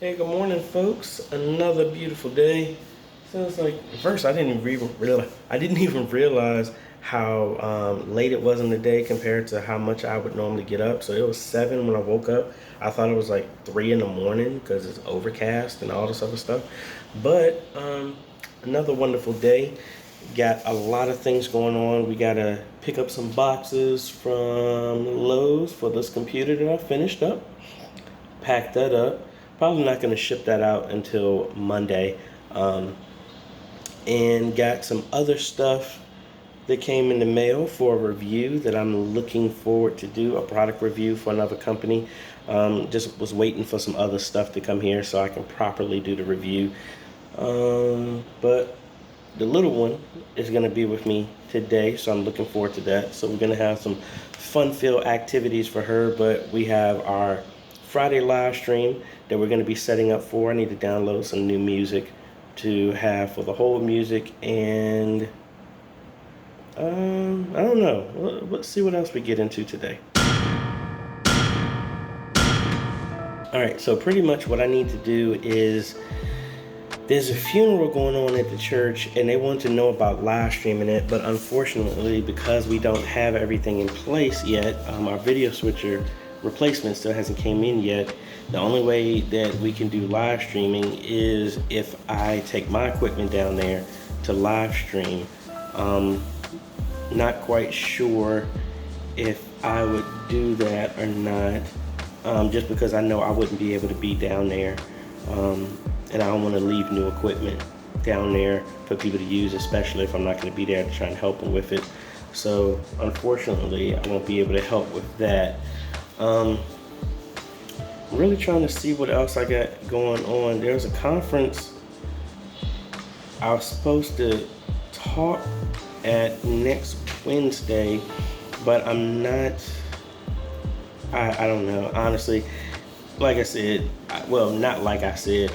Hey, good morning, folks. Another beautiful day. So it's like at first I didn't even realize how late it was in the day compared to how much I would normally get up. So it was 7 when I woke up. I thought it was like 3 in the morning because it's overcast and all this other stuff. But another wonderful day. Got a lot of things going on. We gotta pick up some boxes from Lowe's for this computer that I finished up. Pack that up. Probably not going to ship that out until Monday. And got some other stuff that came in the mail for a review that I'm looking forward to do, a product review for another company. Just was waiting for some other stuff to come here so I can properly do the review. But the little one is going to be with me today, so I'm looking forward to that. So we're going to have some fun-filled activities for her, but we have our Friday live stream that we're going to be setting up for. I need to download some new music to have for the whole music, and I don't know. Let's see what else we get into today. All right, so pretty much what I need to do is there's a funeral going on at the church, and they want to know about live streaming it, but unfortunately, because we don't have everything in place yet, our video switcher replacement still hasn't came in yet. The only way that we can do live streaming is if I take my equipment down there to live stream. Not quite sure if I would do that or not, just because I know I wouldn't be able to be down there, and I don't want to leave new equipment down there for people to use, especially if I'm not going to be there to try and help them with it. So unfortunately, I won't be able to help with that. Really trying to see what else I got going on. There's a conference I was supposed to talk at next Wednesday, but I'm not, I don't know, honestly. Like I said, well, not like I said,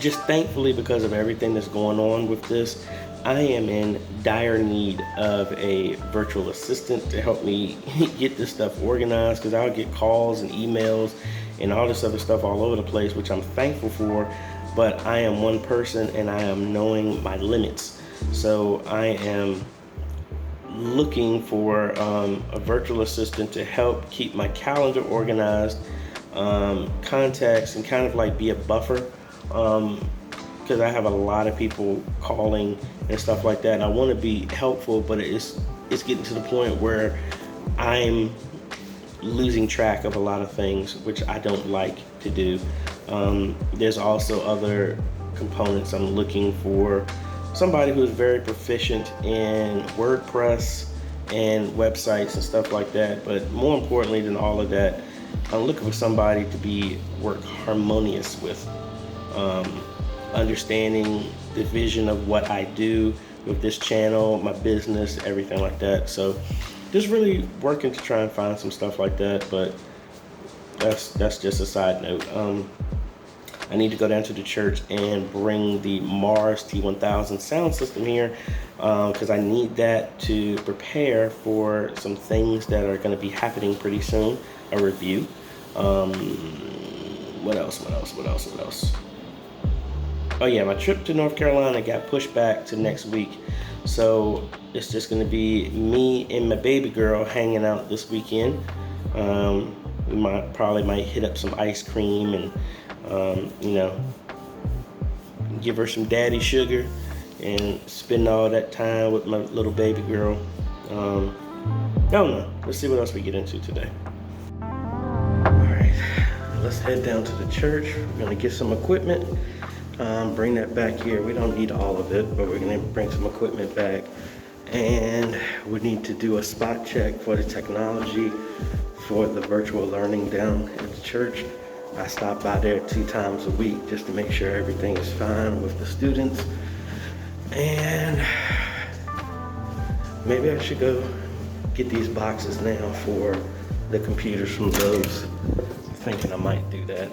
just thankfully because of everything that's going on with this, I am in dire need of a virtual assistant to help me get this stuff organized, because I'll get calls and emails and all this other stuff all over the place, which I'm thankful for, but I am one person and I am knowing my limits. So I am looking for a virtual assistant to help keep my calendar organized, contacts, and kind of like be a buffer, because I have a lot of people calling and stuff like that. And I want to be helpful, but it's getting to the point where I'm losing track of a lot of things, which I don't like to do. There's also other components. I'm looking for somebody who's very proficient in WordPress and websites and stuff like that. But more importantly than all of that, I'm looking for somebody to work harmonious with, understanding the vision of what I do with this channel, my business, everything like that. So just really working to try and find some stuff like that, but that's just a side note. I need to go down to the church and bring the Mars T1000 sound system here, because I need that to prepare for some things that are going to be happening pretty soon, a review. What else? Oh yeah, my trip to North Carolina got pushed back to next week. So it's just gonna be me and my baby girl hanging out this weekend. We might hit up some ice cream and, give her some daddy sugar and spend all that time with my little baby girl. I don't know, let's see what else we get into today. All right, let's head down to the church. We're gonna get some equipment. Bring that back here. We don't need all of it, but we're gonna bring some equipment back, and we need to do a spot check for the technology for the virtual learning down at the church. I stop by there 2 times a week just to make sure everything is fine with the students, and maybe I should go get these boxes now for the computers from Lowe's. I'm thinking I might do that.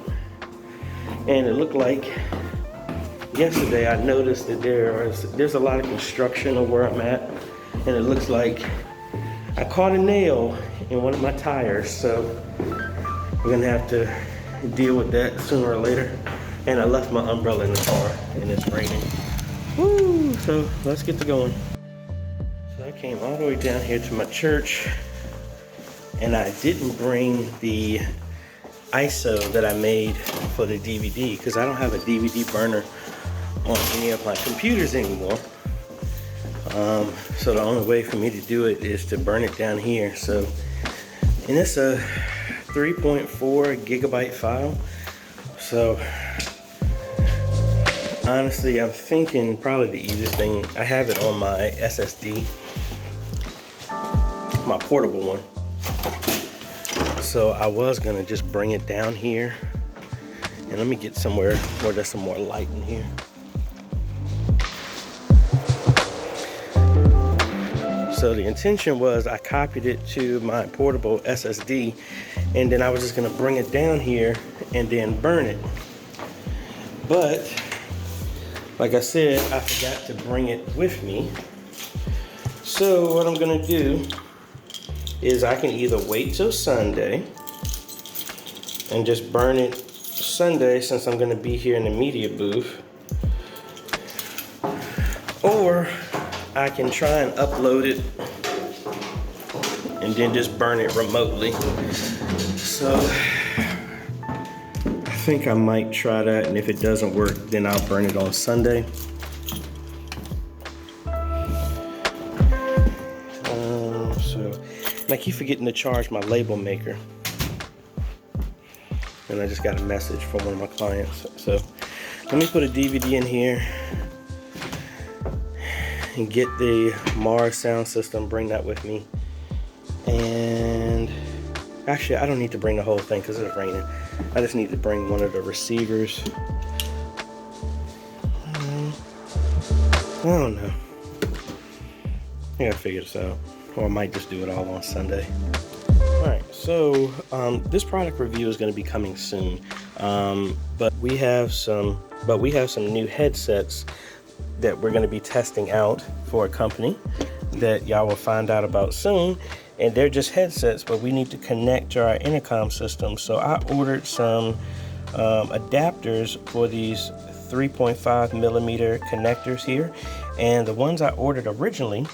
And it looked like yesterday I noticed that there's a lot of construction of where I'm at, and it looks like I caught a nail in one of my tires, so we're gonna have to deal with that sooner or later. And I left my umbrella in the car and it's raining. Woo! So let's get to going. So I came all the way down here to my church and I didn't bring the ISO that I made for the DVD because I don't have a DVD burner on any of my computers anymore. So the only way for me to do it is to burn it down here. So, and it's a 3.4 gigabyte file. So honestly, I'm thinking probably the easiest thing, I have it on my SSD, my portable one. So I was gonna just bring it down here. And let me get somewhere where there's some more light in here. So the intention was I copied it to my portable SSD and then I was just gonna bring it down here and then burn it. But like I said, I forgot to bring it with me. So what I'm gonna do is I can either wait till Sunday and just burn it Sunday since I'm gonna be here in the media booth, or I can try and upload it and then just burn it remotely. So I think I might try that, and if it doesn't work, then I'll burn it on Sunday. And I keep forgetting to charge my label maker. And I just got a message from one of my clients. So let me put a DVD in here and get the Mars sound system, bring that with me. And actually, I don't need to bring the whole thing because it's raining. I just need to bring one of the receivers. I don't know. I gotta figure this out. Or I might just do it all on Sunday. Alright, so this product review is going to be coming soon. But we have some new headsets that we're going to be testing out for a company that y'all will find out about soon. And they're just headsets, but we need to connect to our intercom system. So I ordered some adapters for these 3.5 millimeter connectors here. And the ones I ordered originally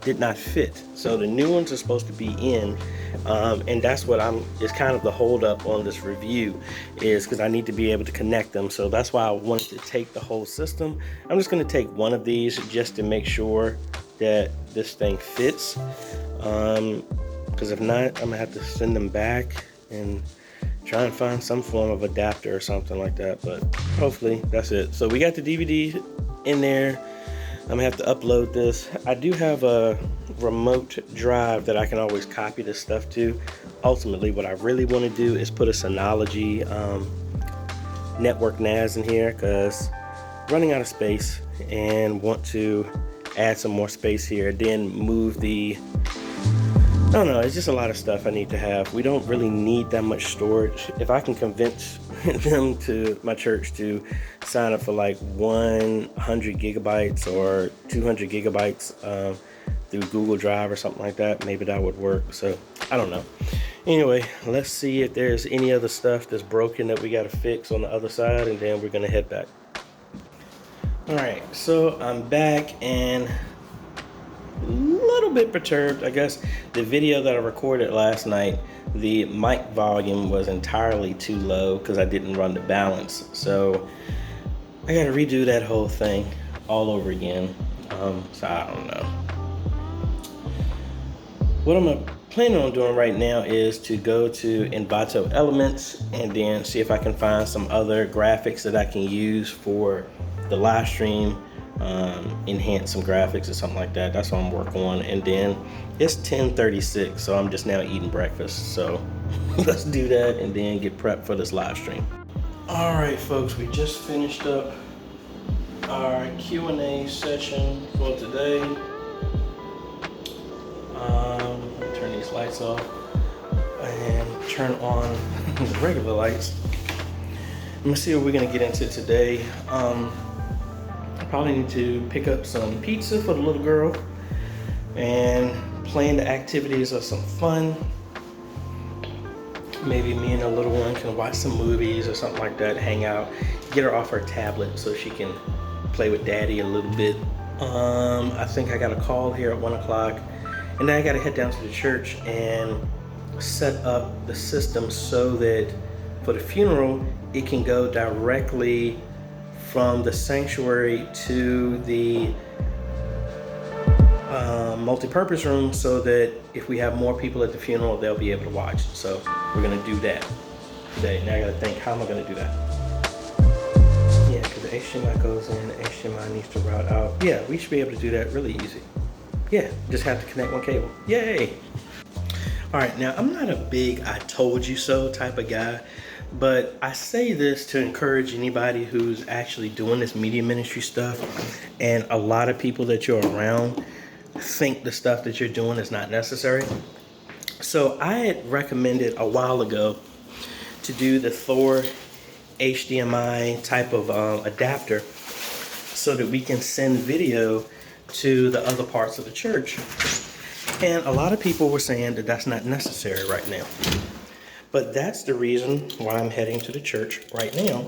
did not fit. So the new ones are supposed to be in, and that's what is kind of the hold up on this review, is because I need to be able to connect them. So that's why I wanted to take the whole system. I'm just going to take one of these just to make sure that this thing fits, because if not, I'm gonna have to send them back and try and find some form of adapter or something like that. But hopefully that's it. So we got the DVD in there. I'm gonna have to upload this. I do have a remote drive that I can always copy this stuff to. Ultimately, what I really want to do is put a Synology network NAS in here, because running out of space and want to add some more space here. Then move the, I don't know, it's just a lot of stuff I need to have. We don't really need that much storage. If I can convince them to my church to sign up for like 100 gigabytes or 200 gigabytes through Google Drive or something like that, maybe that would work. So I don't know. Anyway, let's see if there's any other stuff that's broken that we got to fix on the other side, and then we're gonna head back. All right, so I'm back and a little bit perturbed. I guess the video that I recorded last night, the mic volume was entirely too low because I didn't run the balance. So I got to redo that whole thing all over again. So I don't know. What I'm planning on doing right now is to go to Envato Elements and then see if I can find some other graphics that I can use for the live stream, enhance some graphics or something like that. That's what I'm working on. And then it's 10:36, so I'm just now eating breakfast. So let's do that and then get prepped for this live stream. All right, folks, we just finished up our Q&A session for today. Turn these lights off and turn on the regular lights. Let's see what we're gonna get into today. I probably need to pick up some pizza for the little girl and plan the activities of some fun. maybe me and the little one can watch some movies or something like that, hang out, get her off her tablet so she can play with daddy a little bit. I think I got a call here at 1 o'clock, and then I gotta head down to the church and set up the system so that for the funeral, it can go directly from the sanctuary to the multi-purpose room, so that if we have more people at the funeral, they'll be able to watch. So we're gonna do that today. Now I gotta think, how am I gonna do that? Yeah, because the HDMI goes in, the HDMI needs to route out. Yeah, we should be able to do that really easy. Yeah, just have to connect one cable. Yay! All right, now I'm not a big I told you so type of guy, but I say this to encourage anybody who's actually doing this media ministry stuff, and a lot of people that you're around think the stuff that you're doing is not necessary. So I had recommended a while ago to do the Thor HDMI type of adapter so that we can send video to the other parts of the church. And a lot of people were saying that that's not necessary right now. But that's the reason why I'm heading to the church right now,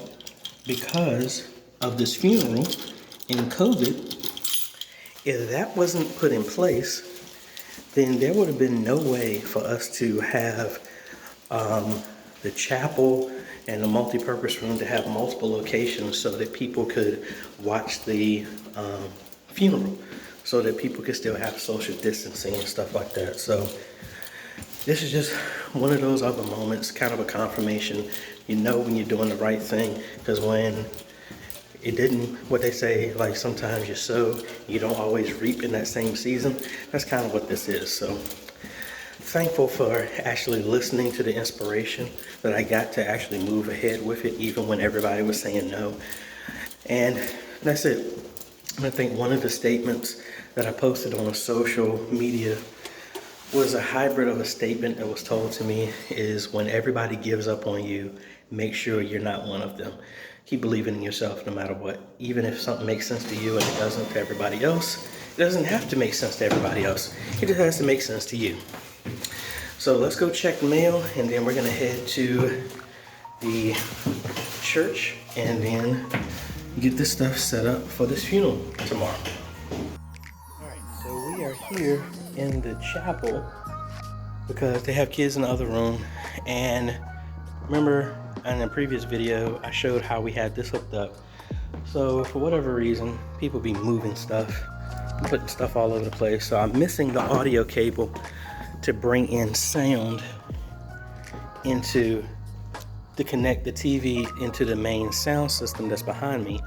because of this funeral in COVID. If that wasn't put in place, then there would have been no way for us to have the chapel and the multi-purpose room to have multiple locations so that people could watch the funeral, so that people could still have social distancing and stuff like that. So this is just one of those other moments, kind of a confirmation. You know when you're doing the right thing, because when it didn't, what they say, like sometimes you sow, you don't always reap in that same season. That's kind of what this is. So thankful for actually listening to the inspiration that I got to actually move ahead with it, even when everybody was saying no. And that's it. I think one of the statements that I posted on social media was a hybrid of a statement that was told to me, is when everybody gives up on you, make sure you're not one of them. Keep believing in yourself no matter what. Even if something makes sense to you and it doesn't to everybody else, it doesn't have to make sense to everybody else. It just has to make sense to you. So let's go check the mail, and then we're gonna head to the church and then get this stuff set up for this funeral tomorrow. All right, so we are here in the chapel because they have kids in the other room. And remember in a previous video, I showed how we had this hooked up. So for whatever reason, people be moving stuff, putting stuff all over the place. So I'm missing the audio cable to bring in sound to connect the TV into the main sound system that's behind me.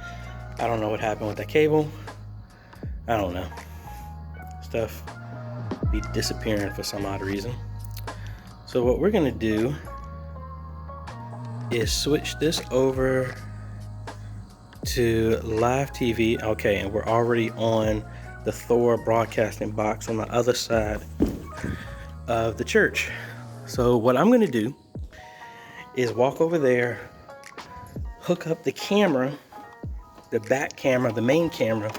I don't know what happened with that cable. I don't know. Stuff be disappearing for some odd reason. So what we're gonna do is switch this over to live TV. Okay, and we're already on the Thor broadcasting box on the other side of the church. So what I'm gonna do is walk over there, hook up the camera, the back camera, the main camera,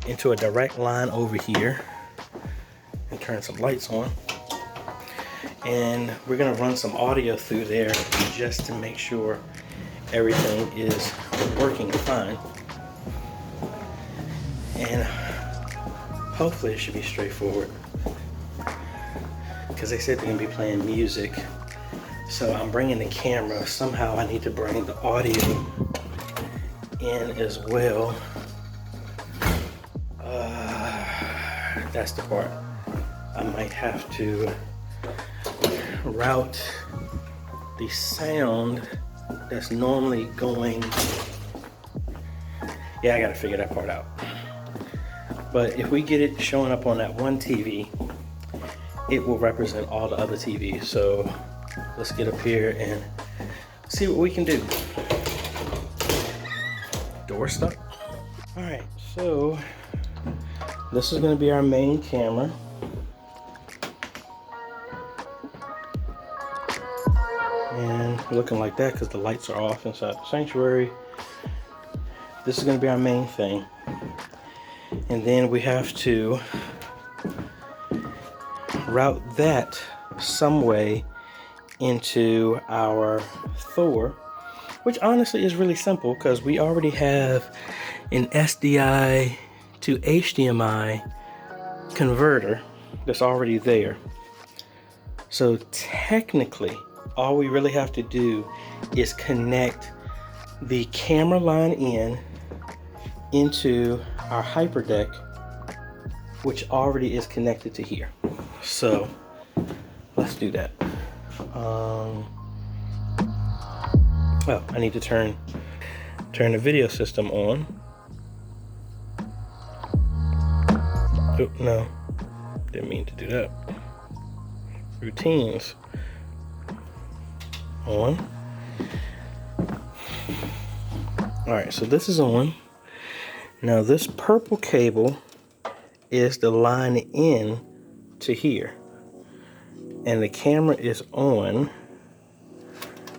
into a direct line over here, and turn some lights on. And we're gonna run some audio through there just to make sure everything is working fine. And hopefully it should be straightforward, because they said they're gonna be playing music. So I'm bringing the camera. Somehow I need to bring the audio in as well. That's the part. I might have to route the sound that's normally going. Yeah, I gotta figure that part out. But if we get it showing up on that one TV, it will represent all the other TVs. So let's get up here and see what we can do. Door stuck. All right, so this is gonna be our main camera. And looking like that because the lights are off inside the sanctuary. This is gonna be our main thing. And then we have to route that some way into our Thor, which honestly is really simple because we already have an SDI to HDMI converter that's already there. So technically, all we really have to do is connect the camera line into our HyperDeck, which already is connected to here. So let's do that. Well, I need to turn the video system on. Oh, no, didn't mean to do that. Routines on. All right, so this is on. Now this purple cable is the line in to here, and the camera is on.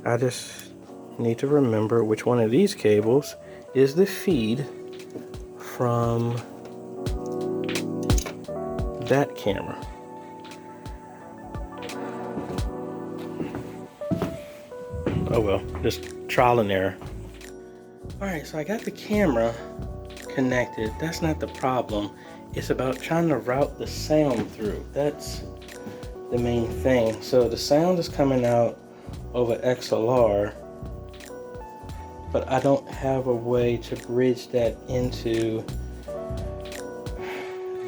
I just need to remember which one of these cables is the feed from that camera. Oh well, just trial and error. All right, so I got the camera connected. That's not the problem. It's about trying to route the sound through. That's the main thing. So the sound is coming out over XLR, but I don't have a way to bridge that into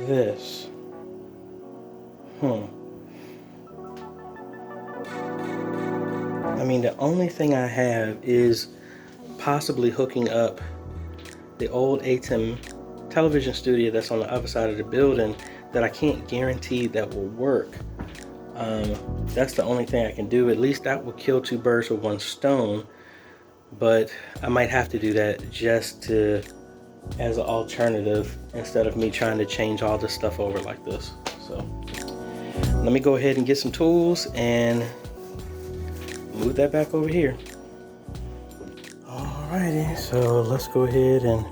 this. I mean, the only thing I have is possibly hooking up the old ATEM television studio that's on the other side of the building that I can't guarantee that will work. That's the only thing I can do. At least that will kill two birds with one stone, but I might have to do that just as an alternative instead of me trying to change all this stuff over like this. So let me go ahead and get some tools and move that back over here. Alrighty, so let's go ahead and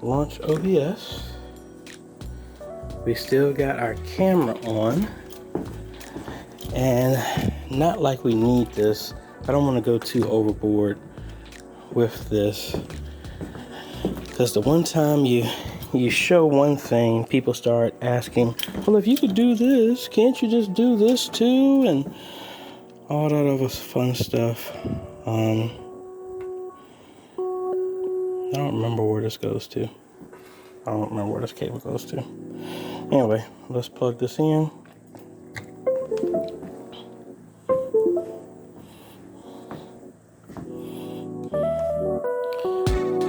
launch OBS. We still got our camera on, and not like we need this. I don't want to go too overboard with this, because the one time you show one thing, people start asking, well, if you could do this, can't you just do this too? And all that other fun stuff. I don't remember where this goes to. I don't remember where this cable goes to. Anyway, let's plug this in.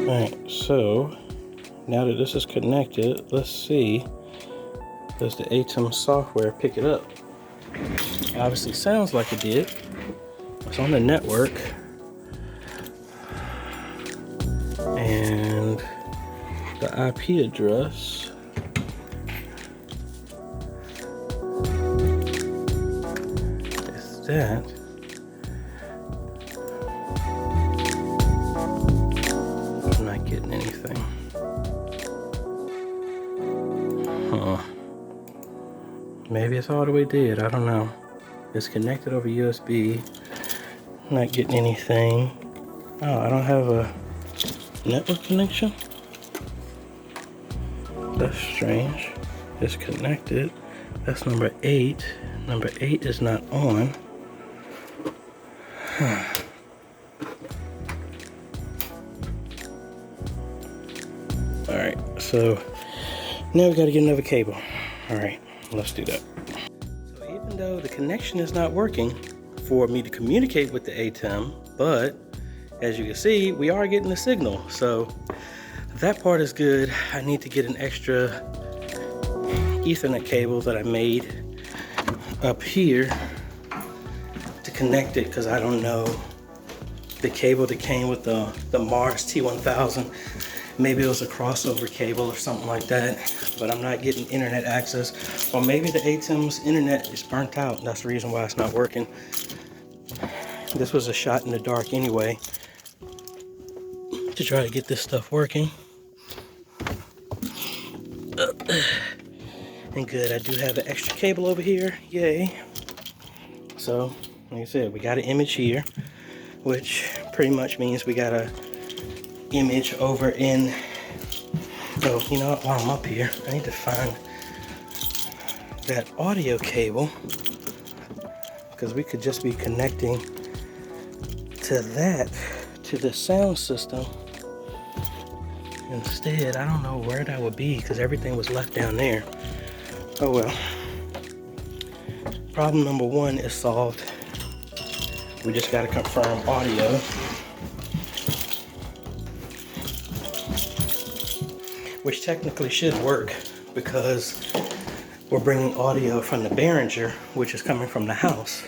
Alright, so now that this is connected, let's see, does the ATEM software pick it up? Obviously sounds like it did. It's on the network. And the IP address is that. I'm not getting anything. Maybe it's all the way dead, I don't know. It's connected over USB. Not getting anything. Oh, I don't have a network connection? That's strange. It's connected. That's number 8. Number 8 is not on. Alright, so now we gotta get another cable. Alright, let's do that. So even though the connection is not working for me to communicate with the ATEM, but as you can see, we are getting the signal. So that part is good. I need to get an extra Ethernet cable that I made up here to connect it, because I don't know the cable that came with the Mars T1000. Maybe it was a crossover cable or something like that, but I'm not getting internet access. Or maybe the ATEM's internet is burnt out. That's the reason why it's not working. This was a shot in the dark anyway, to try to get this stuff working. And good, I do have an extra cable over here, yay. So like I said, we got an image here, which pretty much means we got a image over in, oh, you know what, while I'm up here, I need to find that audio cable, because we could just be connecting to that, to the sound system. Instead, I don't know where that would be, because everything was left down there. Oh well. Problem number one is solved. We just got to confirm audio. Which technically should work, because we're bringing audio from the Behringer, which is coming from the house.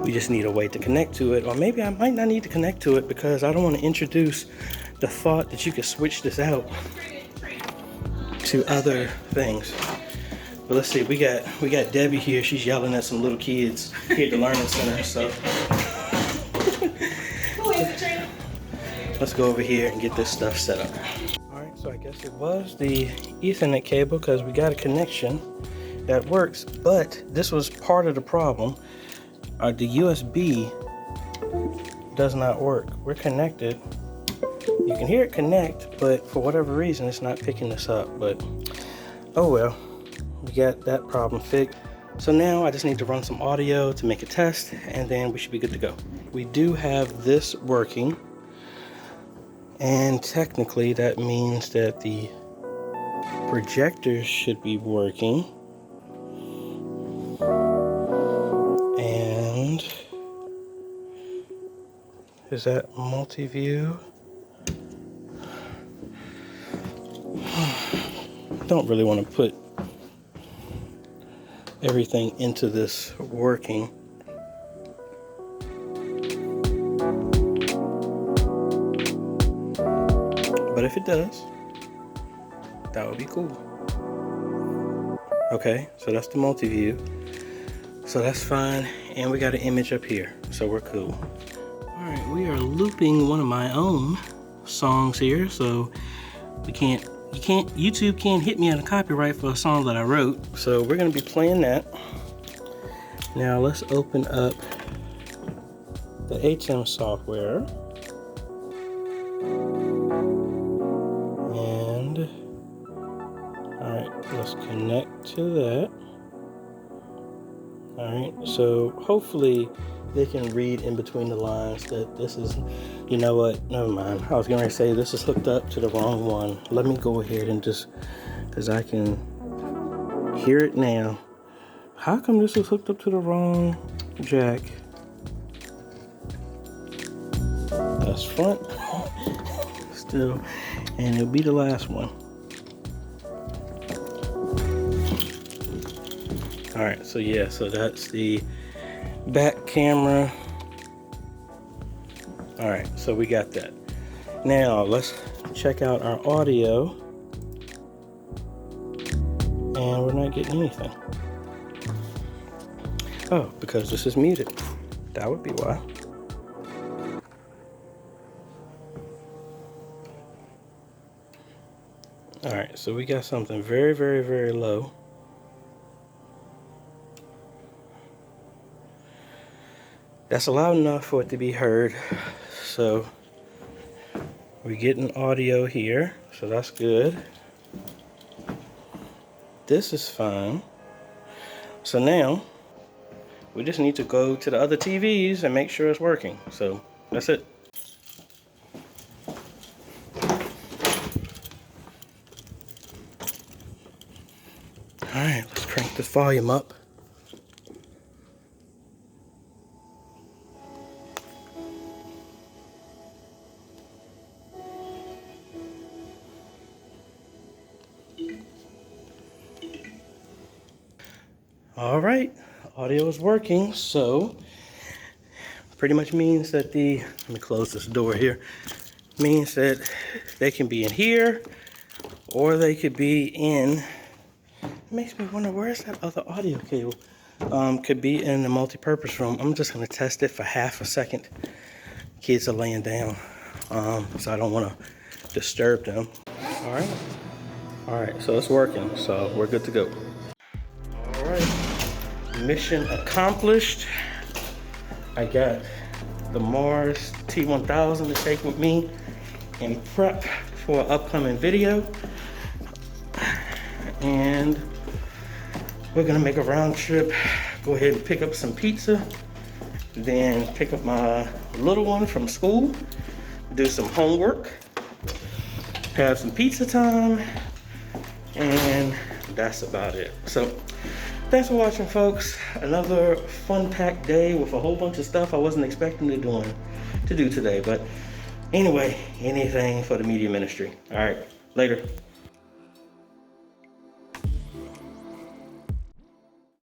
We just need a way to connect to it, or maybe I might not need to connect to it, because I don't want to introduce the thought that you could switch this out to other things. But let's see, we got Debbie here. She's yelling at some little kids here at the Learning Center. So let's go over here and get this stuff set up. All right, so I guess it was the Ethernet cable, because we got a connection that works, but this was part of the problem. The USB does not work. We're connected. You can hear it connect, but for whatever reason, it's not picking this up. But oh well, we got that problem fixed. So now I just need to run some audio to make a test, and then we should be good to go. We do have this working, and technically that means that the projector should be working. And is that multi-view? Don't really want to put everything into this working. But if it does, that would be cool. Okay, so that's the multi-view. So that's fine, and we got an image up here, so we're cool. All right, we are looping one of my own songs here, so YouTube can't hit me on a copyright for a song that I wrote. So we're gonna be playing that. Now let's open up the AJayThe software. And all right, let's connect to that. All right, so hopefully they can read in between the lines that this is, you know what, never mind. I was going to say this is hooked up to the wrong one. Let me go ahead and just, because I can hear it now. How come this is hooked up to the wrong jack? That's front. Still, and it'll be the last one. All right, so yeah, so that's the back camera. All right, so we got that. Now let's check out our audio, and we're not getting anything. Oh, because this is muted. That would be why. All right, so we got something very, very, very low. That's loud enough for it to be heard. So we're getting audio here, so that's good. This is fine. So now we just need to go to the other TVs and make sure it's working. So that's it. All right, let's crank this volume up. All right, audio is working, so pretty much means that let me close this door here, means that they can be in here or they could be in, it makes me wonder, where's that other audio cable? Could be in the multi-purpose room. I'm just gonna test it for half a second. Kids are laying down, so I don't wanna disturb them. All right, so it's working, so we're good to go. All right, mission accomplished. I got the Mars T1000 to take with me in prep for an upcoming video. And we're gonna make a round trip, go ahead and pick up some pizza, then pick up my little one from school, do some homework, have some pizza time, and that's about it. So thanks for watching, folks. Another fun-packed day with a whole bunch of stuff I wasn't expecting to do today. But anyway, anything for the media ministry. All right, later.